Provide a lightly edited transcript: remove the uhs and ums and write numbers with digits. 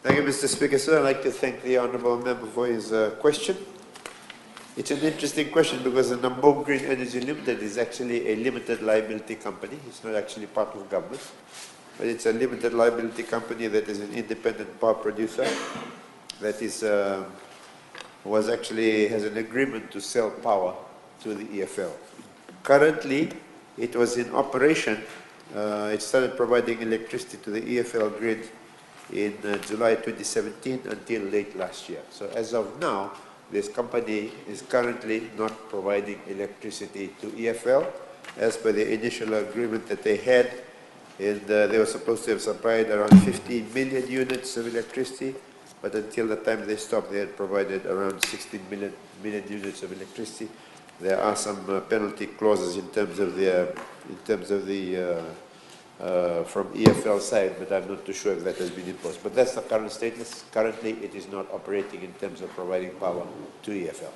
Thank you, Mr. Speaker. Sir, I'd like to thank the Honourable Member for his question. It's an interesting question because the Nabou Green Energy Limited is actually a limited liability company. It's not actually part of government, but it's a limited liability company that is an independent power producer that is has an agreement to sell power to the EFL. Currently, it was in operation. It started providing electricity to the EFL grid in July 2017 until late last year. So as of now, this company is currently not providing electricity to EFL as per the initial agreement that they had. And they were supposed to have supplied around 15 million units of electricity, but until the time they stopped, they had provided around 16 million units of electricity. There are some penalty clauses in terms of the from EFL side, but I'm not too sure if that has been imposed. But that's the current status. Currently, it is not operating in terms of providing power to EFL.